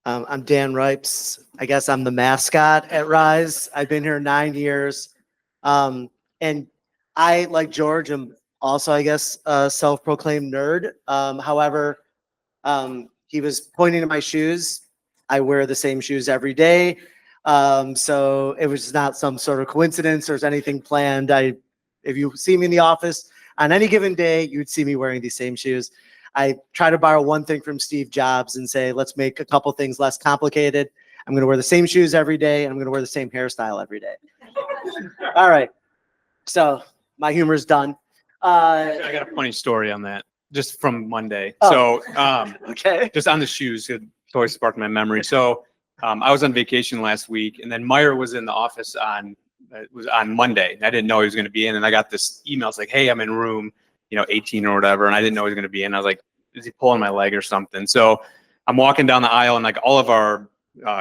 I'm Dan Ripes. I guess I'm the mascot at Rise. I've been here 9 years. And I, like George, am also, I guess, a self-proclaimed nerd. However, he was pointing to my shoes. I wear the same shoes every day. So it was not some sort of coincidence or anything planned. If you see me in the office on any given day, you'd see me wearing these same shoes. I try to borrow one thing from Steve Jobs and say, let's make a couple things less complicated. I'm going to wear the same shoes every day, and I'm going to wear the same hairstyle every day. All right. So my humor is done. I got a funny story on that, just from Monday. Oh. So Okay. just on the shoes, it always sparked my memory. So I was on vacation last week, and then Meijer was in the office on Monday. And I didn't know he was going to be in, and I got this email. It's like, hey, I'm in room 18 or whatever, and I didn't know he was going to be in. I was like, is he pulling my leg or something? So I'm walking down the aisle, and like all of our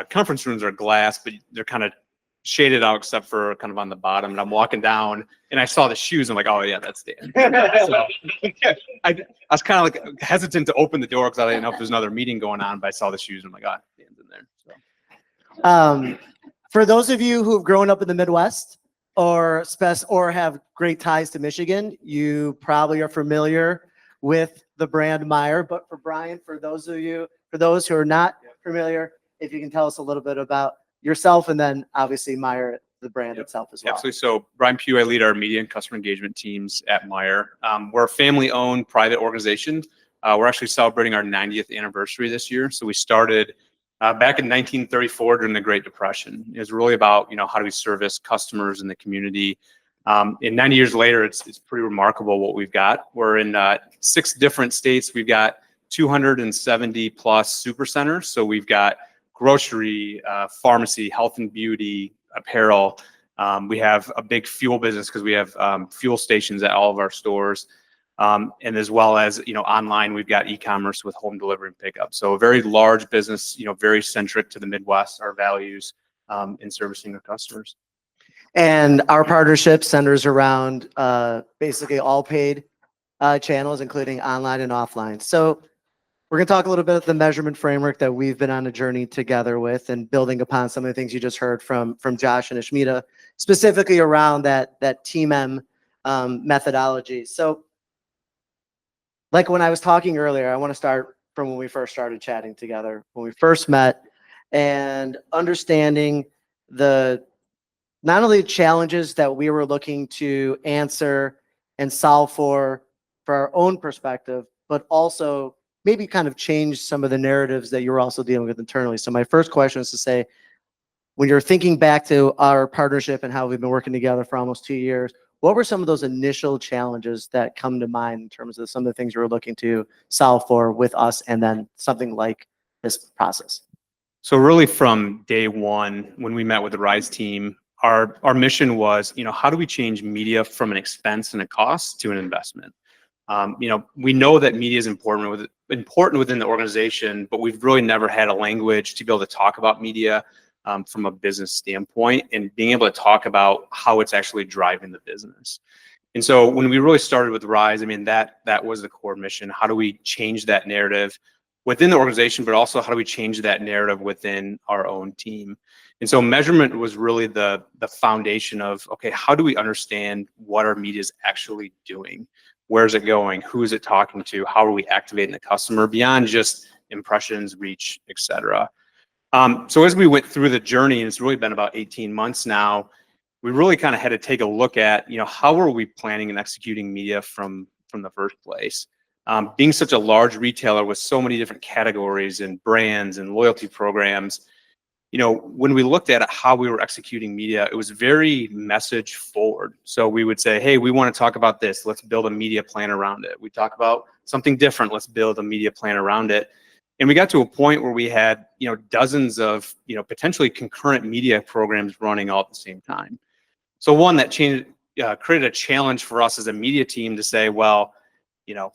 conference rooms are glass, but they're kind of shaded out except for kind of on the bottom. And I'm walking down, and I saw the shoes. I'm like, oh yeah, that's Dan. So I was kind of like hesitant to open the door because I didn't know if there's another meeting going on, but I saw the shoes, and I'm like, oh, Dan's in there. So. For those of you who have grown up in the Midwest or have great ties to Michigan, you probably are familiar with the brand Meijer. But for Brian, for those who are not familiar, if you can tell us a little bit about yourself, and then obviously Meijer, the brand itself as well. Absolutely. So Brian Pugh, I lead our media and customer engagement teams at Meijer. We're a family-owned private organization. We're actually celebrating our 90th anniversary this year. So we started back in 1934 during the Great Depression. It was really about, how do we service customers in the community. And 90 years later, it's pretty remarkable what we've got. We're in 6 different states. We've got 270 plus supercenters. So we've got grocery, pharmacy, health and beauty, apparel. We have a big fuel business because we have fuel stations at all of our stores. And as well as, online, we've got e-commerce with home delivery and pickup. So a very large business, very centric to the Midwest, our values in servicing our customers. And our partnership centers around basically all paid channels, including online and offline. So we're going to talk a little bit about the measurement framework that we've been on a journey together with, and building upon some of the things you just heard from Josh and Ashmita, specifically around that TMM methodology. So like when I was talking earlier, I want to start from when we first started chatting together, when we first met, and understanding not only the challenges that we were looking to answer and solve for our own perspective, but also maybe kind of change some of the narratives that you're also dealing with internally. So my first question is to say, when you're thinking back to our partnership and how we've been working together for almost 2 years, what were some of those initial challenges that come to mind in terms of some of the things you were looking to solve for with us, and then something like this process? So really from day one, when we met with the Rise team, our mission was, how do we change media from an expense and a cost to an investment? We know that media is important within the organization, but we've really never had a language to be able to talk about media from a business standpoint, and being able to talk about how it's actually driving the business. And so when we really started with Rise, that was the core mission. How do we change that narrative within the organization, but also how do we change that narrative within our own team? And so measurement was really the foundation of, okay, how do we understand what our media is actually doing? Where is it going? Who is it talking to? How are we activating the customer beyond just impressions, reach, et cetera? So as we went through the journey, and it's really been about 18 months now, we really kind of had to take a look at, how are we planning and executing media from the first place? Being such a large retailer with so many different categories and brands and loyalty programs, when we looked at it, how we were executing media, it was very message forward. So we would say, hey, we want to talk about this. Let's build a media plan around it. We talk about something different. Let's build a media plan around it. And we got to a point where we had, dozens of, potentially concurrent media programs running all at the same time. So one that created a challenge for us as a media team to say, well,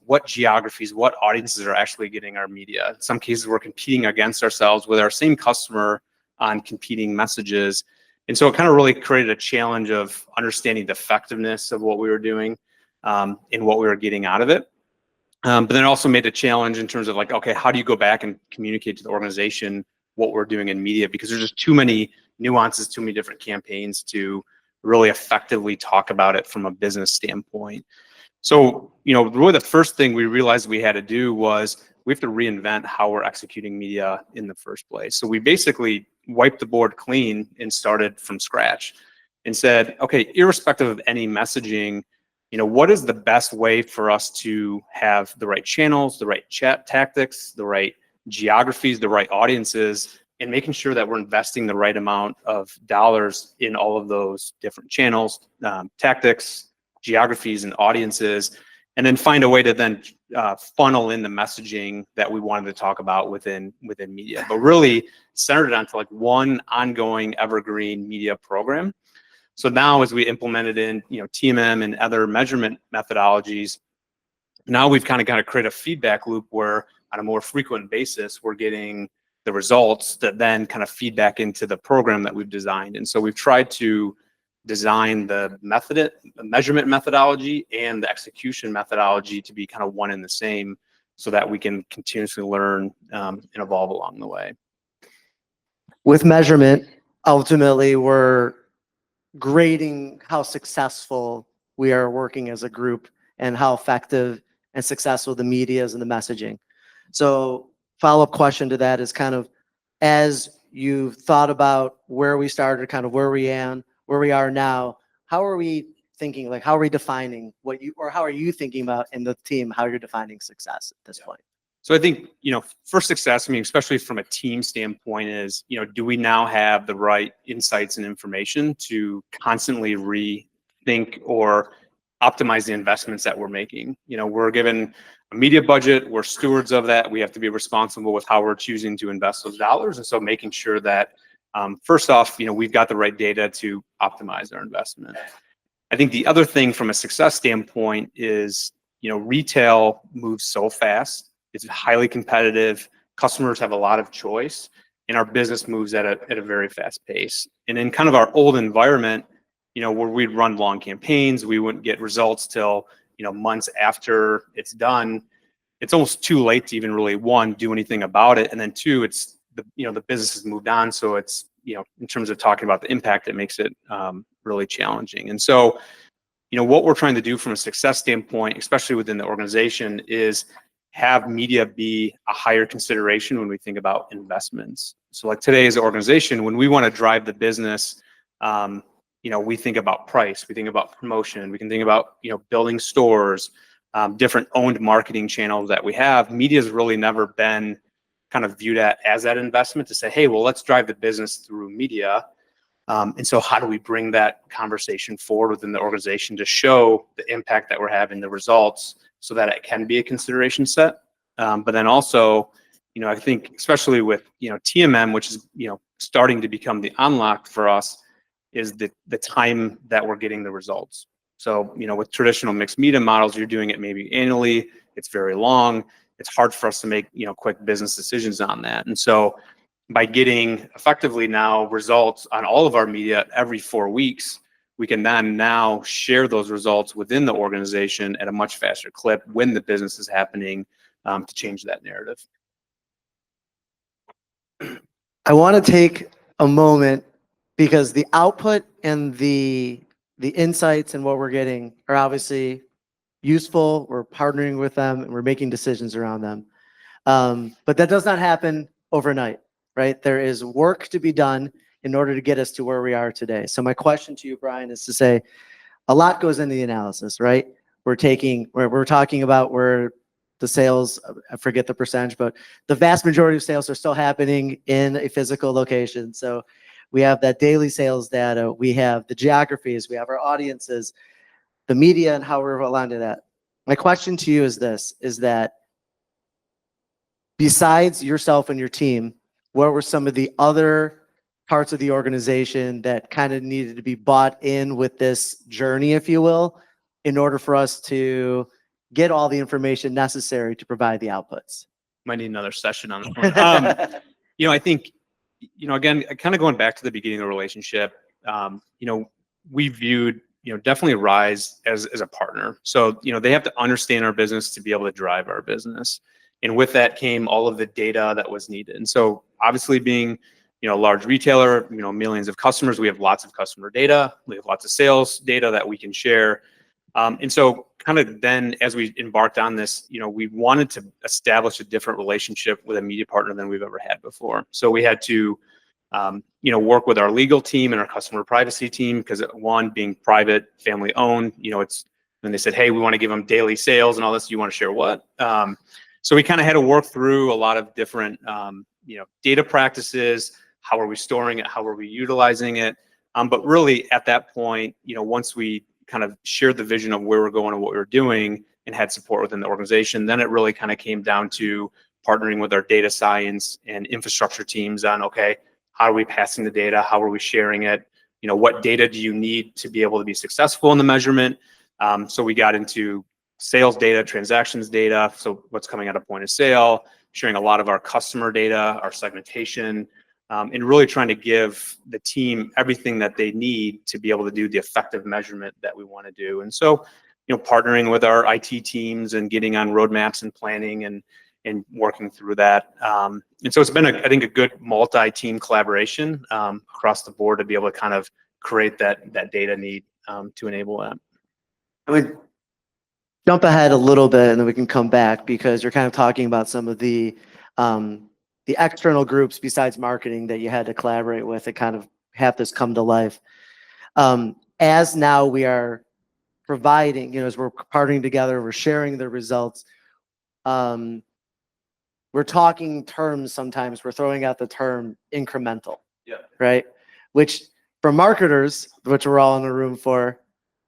what geographies, what audiences are actually getting our media? In some cases, we're competing against ourselves with our same customer on competing messages. And so it kind of really created a challenge of understanding the effectiveness of what we were doing and what we were getting out of it. But then it also made a challenge in terms of like, okay, how do you go back and communicate to the organization what we're doing in media, because there's just too many nuances, too many different campaigns to really effectively talk about it from a business standpoint. So, really the first thing we realized we had to do was we have to reinvent how we're executing media in the first place. So we basically wiped the board clean and started from scratch and said, okay, irrespective of any messaging, what is the best way for us to have the right channels, the right chat tactics, the right geographies, the right audiences, and making sure that we're investing the right amount of dollars in all of those different channels, tactics, geographies, and audiences, and then find a way to then funnel in the messaging that we wanted to talk about within media, but really centered it onto like one ongoing evergreen media program. So now as we implemented in TMM and other measurement methodologies, now we've kind of got to create a feedback loop where on a more frequent basis we're getting the results that then kind of feed back into the program that we've designed. And so we've tried to design the measurement methodology and the execution methodology to be kind of one and the same, so that we can continuously learn and evolve along the way. With measurement, ultimately, we're grading how successful we are working as a group and how effective and successful the media is and the messaging. So follow-up question to that is kind of, as you've thought about where we started, kind of where we are now, how are we thinking, like how are we defining how are you thinking about in the team, how you're defining success at this point? So I think, for success, especially from a team standpoint, is, do we now have the right insights and information to constantly rethink or optimize the investments that we're making? We're given a media budget, we're stewards of that. We have to be responsible with how we're choosing to invest those dollars. And so making sure that, first off, we've got the right data to optimize our investment. I think the other thing from a success standpoint is, retail moves so fast. It's highly competitive. Customers have a lot of choice, and our business moves at a very fast pace. And in kind of our old environment, where we'd run long campaigns, we wouldn't get results till, months after it's done. It's almost too late to even really, one, do anything about it. And then two, it's the business has moved on. So it's, in terms of talking about the impact, it makes it really challenging. And so, what we're trying to do from a success standpoint, especially within the organization, is have media be a higher consideration when we think about investments. So like today as an organization, when we want to drive the business, we think about price, we think about promotion, we can think about, building stores, different owned marketing channels that we have. Media has really never been kind of viewed as that investment to say, hey, well, let's drive the business through media. And so how do we bring that conversation forward within the organization to show the impact that we're having, the results, so that it can be a consideration set. But then also, I think especially with, TMM, which is, starting to become the unlock for us, is the time that we're getting the results. So, with traditional mixed media models, you're doing it maybe annually. It's very long. It's hard for us to make, quick business decisions on that. And so by getting effectively now results on all of our media every 4 weeks, we can then now share those results within the organization at a much faster clip when the business is happening, to change that narrative. I want to take a moment, because the output and the insights and what we're getting are obviously useful. We're partnering with them and we're making decisions around them. But that does not happen overnight, right? There is work to be done in order to get us to where we are today. So my question to you, Brian, is to say, a lot goes into the analysis, right? We're talking about where the sales, I forget the percentage, but the vast majority of sales are still happening in a physical location. So we have that daily sales data, we have the geographies, we have our audiences, the media, and how we're aligned to that. My question to you is this, is that besides yourself and your team, what were some of the other parts of the organization that kind of needed to be bought in with this journey, if you will, in order for us to get all the information necessary to provide the outputs? Might need another session on this one. I think, again, kind of going back to the beginning of the relationship, we viewed, definitely Rise as a partner. So, they have to understand our business to be able to drive our business. And with that came all of the data that was needed. And so obviously being, a large retailer, millions of customers, we have lots of customer data, we have lots of sales data that we can share. And so kind of then as we embarked on this, we wanted to establish a different relationship with a media partner than we've ever had before. So we had to, work with our legal team and our customer privacy team, because one, being private, family owned, it's, and they said, hey, we want to give them daily sales and all this. You want to share what? So we kind of had to work through a lot of different, data practices. How are we storing it? How are we utilizing it? But really at that point, once we kind of shared the vision of where we're going and what we were doing and had support within the organization, then it really kind of came down to partnering with our data science and infrastructure teams on, okay, how are we passing the data? How are we sharing it? What data do you need to be able to be successful in the measurement? So we got into sales data, transactions data, so what's coming out of point of sale, sharing a lot of our customer data, our segmentation, and really trying to give the team everything that they need to be able to do the effective measurement that we want to do. And so, partnering with our IT teams and getting on roadmaps and planning and working through that. And so it's been, I think, a good multi-team collaboration across the board to be able to kind of create that data need to enable that. I would jump ahead a little bit and then we can come back, because you're kind of talking about some of the external groups besides marketing that you had to collaborate with to kind of have this come to life. As now we are providing, as we're partnering together, we're sharing the results. We're talking terms sometimes, we're throwing out the term incremental, right? Which for marketers, which we're all in the room for,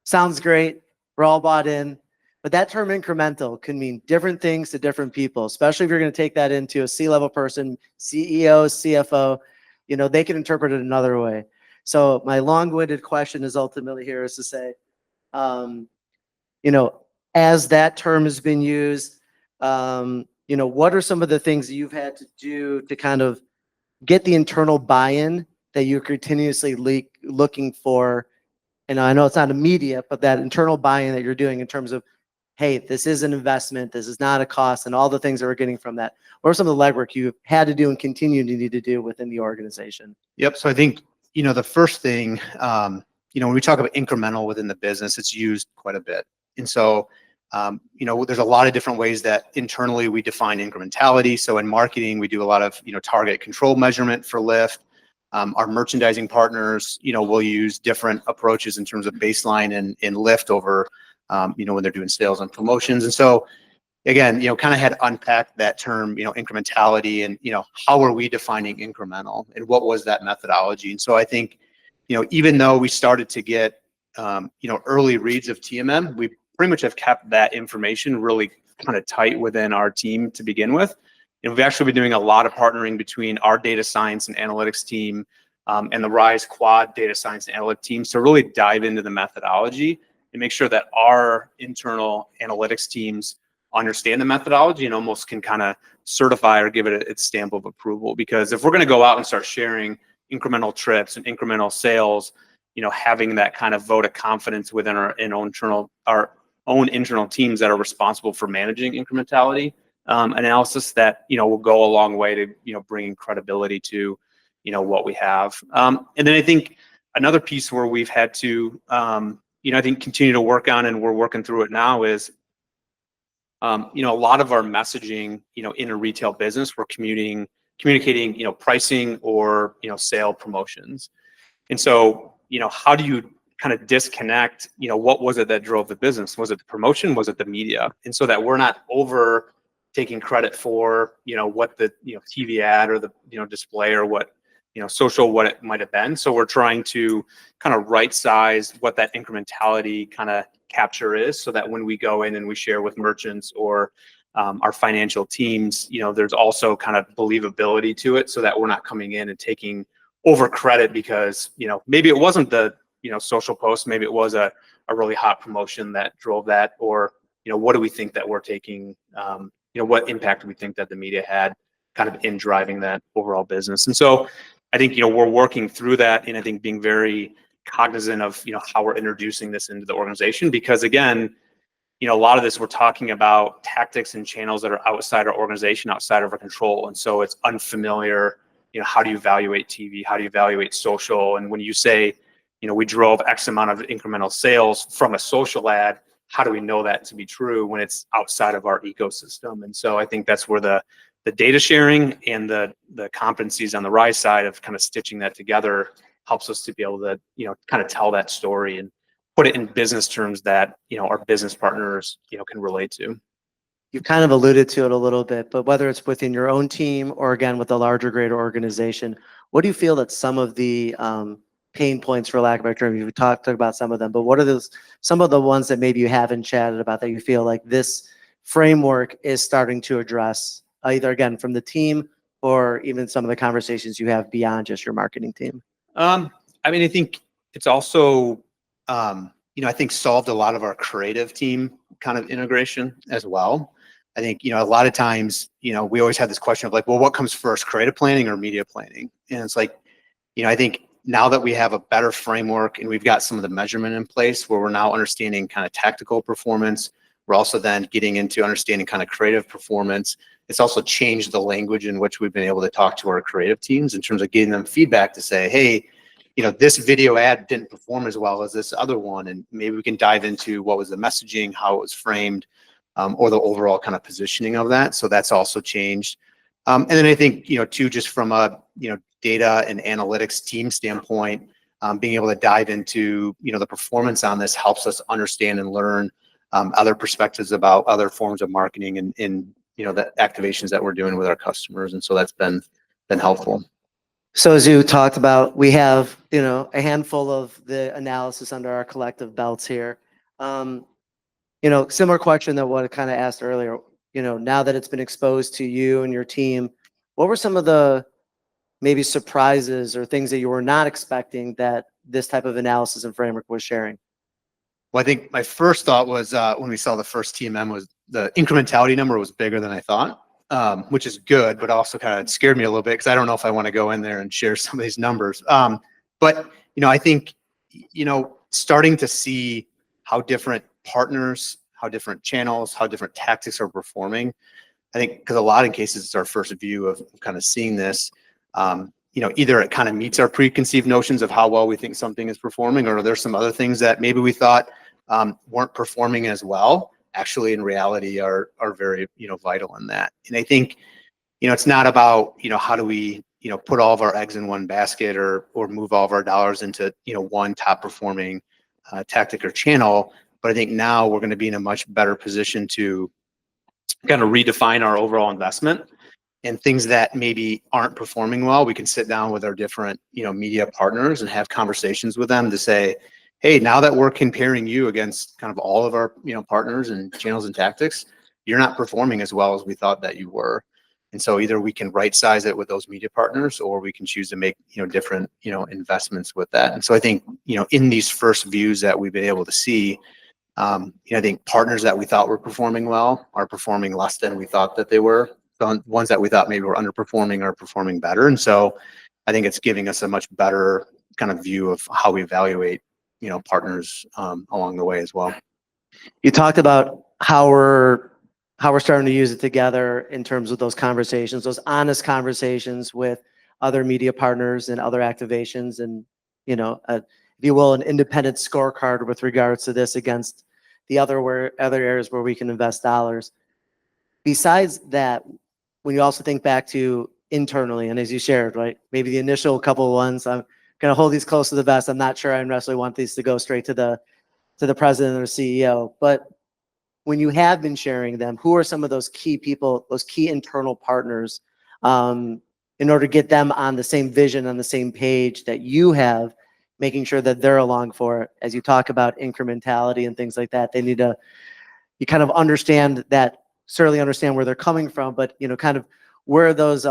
sounds great. We're all bought in. But that term incremental can mean different things to different people, especially if you're going to take that into a C-level person, CEO, CFO, they can interpret it another way. So my long-winded question is ultimately here is to say, as that term has been used, what are some of the things that you've had to do to kind of get the internal buy-in that you're continuously looking for? And I know it's not immediate, but that internal buy-in that you're doing in terms of, hey, this is an investment, this is not a cost, and all the things that we're getting from that. What are some of the legwork you've had to do and continue to need to do within the organization? Yep. So I think, the first thing, when we talk about incremental within the business, it's used quite a bit. And so, there's a lot of different ways that internally we define incrementality. So in marketing, we do a lot of, target control measurement for lift. Our merchandising partners, will use different approaches in terms of baseline and lift over, when they're doing sales and promotions. And so again, kind of had to unpack that term, incrementality and, how are we defining incremental and what was that methodology? And so I think, even though we started to get, early reads of TMM, we pretty much have kept that information really kind of tight within our team to begin with. And we've actually been doing a lot of partnering between our data science and analytics team and the RISE Quad data science and analytics team. So really dive into the methodology and make sure that our internal analytics teams understand the methodology and almost can kind of certify or give it its stamp of approval. Because if we're going to go out and start sharing incremental trips and incremental sales, having that kind of vote of confidence within our own internal teams that are responsible for managing incrementality analysis, that will go a long way to bringing credibility to what we have. And then I think another piece where we've had to I think continue to work on, and we're working through it now, is a lot of our messaging in a retail business, we're communicating pricing or sale promotions. And so how do you kind of disconnect what was it that drove the business? Was it the promotion? Was it the media? And so that we're not over taking credit for what the TV ad or the display or what social, what it might have been. So we're trying to kind of right size what that incrementality kind of capture is, so that when we go in and we share with merchants or our financial teams, there's also kind of believability to it, so that we're not coming in and taking over credit because maybe it wasn't the social post, maybe it was a really hot promotion that drove that, or what do we think that we're taking, what impact do we think that the media had kind of in driving that overall business. And so I think we're working through that, and I think being very cognizant of how we're introducing this into the organization, because again, a lot of this we're talking about tactics and channels that are outside our organization, outside of our control, and so it's unfamiliar how do you evaluate TV? How do you evaluate social? And when you say, we drove X amount of incremental sales from a social ad, how do we know that to be true when it's outside of our ecosystem? And so I think that's where the data sharing and the competencies on the Rise side of kind of stitching that together helps us to be able to, kind of tell that story and put it in business terms that, our business partners, can relate to. You've kind of alluded to it a little bit, but whether it's within your own team or again with a larger, greater organization, what do you feel that some of the pain points, for lack of a better term, you've talked about some of them, but what are some of the ones that maybe you haven't chatted about that you feel like this framework is starting to address, either again from the team or even some of the conversations you have beyond just your marketing team? I think it's also, I think solved a lot of our creative team kind of integration as well. I think, a lot of times, we always have this question of like, well, what comes first, creative planning or media planning? And it's like, I think now that we have a better framework and we've got some of the measurement in place where we're now understanding kind of tactical performance, we're also then getting into understanding kind of creative performance. It's also changed the language in which we've been able to talk to our creative teams in terms of getting them feedback to say, hey, this video ad didn't perform as well as this other one. And maybe we can dive into what was the messaging, how it was framed, or the overall kind of positioning of that. So that's also changed. And then I think, too, just from a, data and analytics team standpoint, being able to dive into, the performance on this helps us understand and learn other perspectives about other forms of marketing and the activations that we're doing with our customers. And so that's been helpful. So as you talked about, we have, a handful of the analysis under our collective belts here. Similar question that what I kind of asked earlier, now that it's been exposed to you and your team, what were some of the maybe surprises or things that you were not expecting that this type of analysis and framework was sharing? Well, I think my first thought was when we saw the first TMM was the incrementality number was bigger than I thought, which is good, but also kind of scared me a little bit because I don't know if I want to go in there and share some of these numbers. But, I think, starting to see how different partners, how different channels, how different tactics are performing, I think because a lot of cases it's our first view of kind of seeing this. Either it kind of meets our preconceived notions of how well we think something is performing, or there's some other things that maybe we thought weren't performing as well, actually in reality are very, vital in that. And I think, it's not about, how do we, put all of our eggs in one basket or move all of our dollars into, one top performing tactic or channel. But I think now we're going to be in a much better position to kind of redefine our overall investment. And things that maybe aren't performing well, we can sit down with our different, media partners and have conversations with them to say, hey, now that we're comparing you against kind of all of our, partners and channels and tactics, you're not performing as well as we thought that you were. And so either we can right size it with those media partners, or we can choose to make, different, investments with that. And so I think, in these first views that we've been able to see, I think partners that we thought were performing well are performing less than we thought that they were. The ones that we thought maybe were underperforming are performing better. And so I think it's giving us a much better kind of view of how we evaluate, partners along the way as well. You talked about how we're starting to use it together in terms of those conversations, those honest conversations with other media partners and other activations, and if you will, an independent scorecard with regards to this against the other areas where we can invest dollars. Besides that, when you also think back to internally, and as you shared, right, maybe the initial couple of ones, I'm going to hold these close to the vest. I'm not sure I necessarily want these to go straight to the president or CEO, but when you have been sharing them, who are some of those key people, those key internal partners, in order to get them on the same vision, on the same page that you have, making sure that they're along for it? As you talk about incrementality and things like that, you kind of understand that, certainly understand where they're coming from, but kind of where those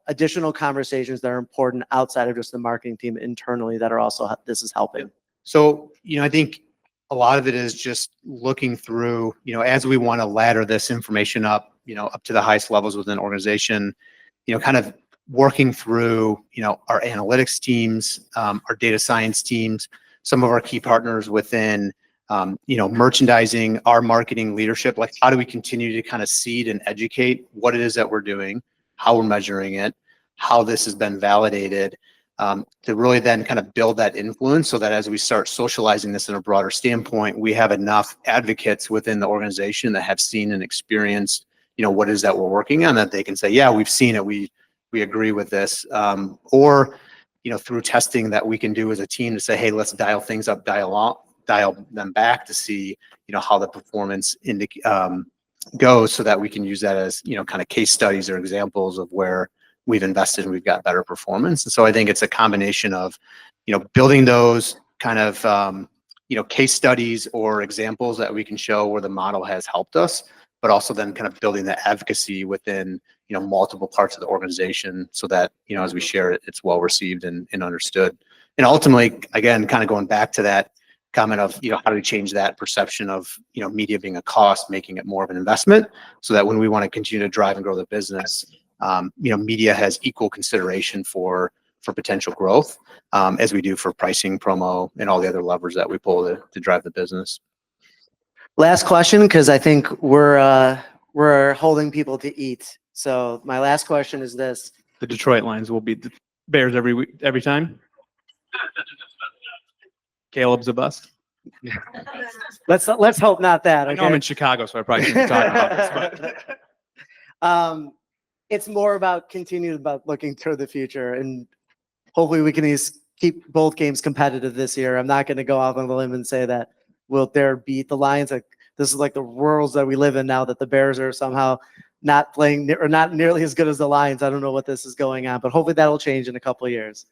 additional conversations that are important outside of just the marketing team internally that are also this is helping. So I think a lot of it is just looking through, as we want to ladder this information up, up to the highest levels within an organization, kind of working through, our analytics teams, our data science teams, some of our key partners within merchandising, our marketing leadership. Like, how do we continue to kind of seed and educate what it is that we're doing, how we're measuring it, how this has been validated, to really then kind of build that influence so that as we start socializing this in a broader standpoint, we have enough advocates within the organization that have seen and experienced, what is that we're working on, that they can say, yeah, we've seen it. We agree with this. Or, through testing that we can do as a team to say, hey, let's dial things up, dial them back to see, how the performance goes, so that we can use that as, kind of case studies or examples of where we've invested and we've got better performance. And so I think it's a combination of, building those kind of, case studies or examples that we can show where the model has helped us, but also then kind of building the advocacy within, multiple parts of the organization so that, as we share it, it's well received and understood. And ultimately, again, kind of going back to that comment of, how do we change that perception of, media being a cost, making it more of an investment, so that when we want to continue to drive and grow the business, media has equal consideration for potential growth, as we do for pricing, promo, and all the other levers that we pull to drive the business. Last question, because I think we're holding people to eat. So my last question is this. The Detroit Lions will beat the Bears every time. Caleb's a bust. Let's hope not that. I know I'm in Chicago, so I probably shouldn't talk about this. But it's more about looking toward the future, and hopefully we can keep both games competitive this year. I'm not going to go out on the limb and say that will Bear beat the Lions. Like, this is like the worlds that we live in now, that the Bears are somehow not playing or not nearly as good as the Lions. I don't know what this is going on, but hopefully that'll change in a couple of years,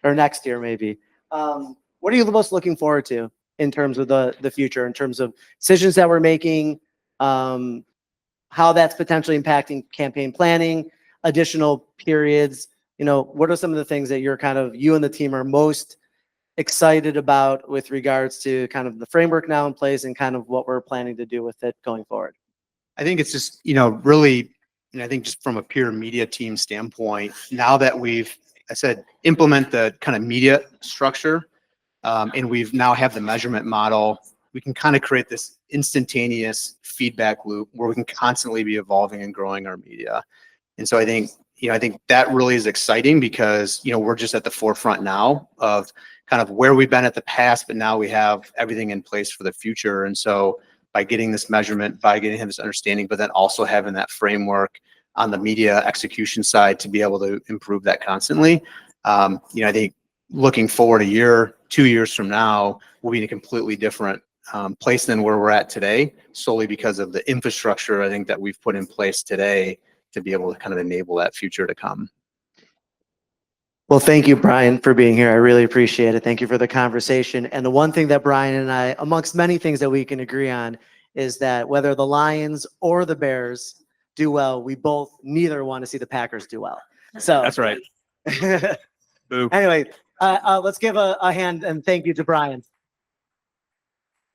or next year maybe. What are you most looking forward to in terms of the future, in terms of decisions that we're making, how that's potentially impacting campaign planning, additional periods? What are some of the things that you and the team are most excited about with regards to kind of the framework now in place and kind of what we're planning to do with it going forward? I think it's just, really, and I think just from a pure media team standpoint, now that implement the kind of media structure, and we've now have the measurement model, we can kind of create this instantaneous feedback loop where we can constantly be evolving and growing our media. And so I think that really is exciting because, we're just at the forefront now of kind of where we've been at the past, but now we have everything in place for the future. And so by getting this measurement, by getting this understanding, but then also having that framework on the media execution side to be able to improve that constantly, I think looking forward a year, 2 years from now, we'll be in a completely different place than where we're at today, solely because of the infrastructure I think that we've put in place today to be able to kind of enable that future to come. Well, thank you, Brian, for being here. I really appreciate it. Thank you for the conversation. And the one thing that Brian and I, amongst many things that we can agree on, is that whether the Lions or the Bears do well, we neither want to see the Packers do well. So that's right. Boo. Anyway, let's give a hand and thank you to Brian.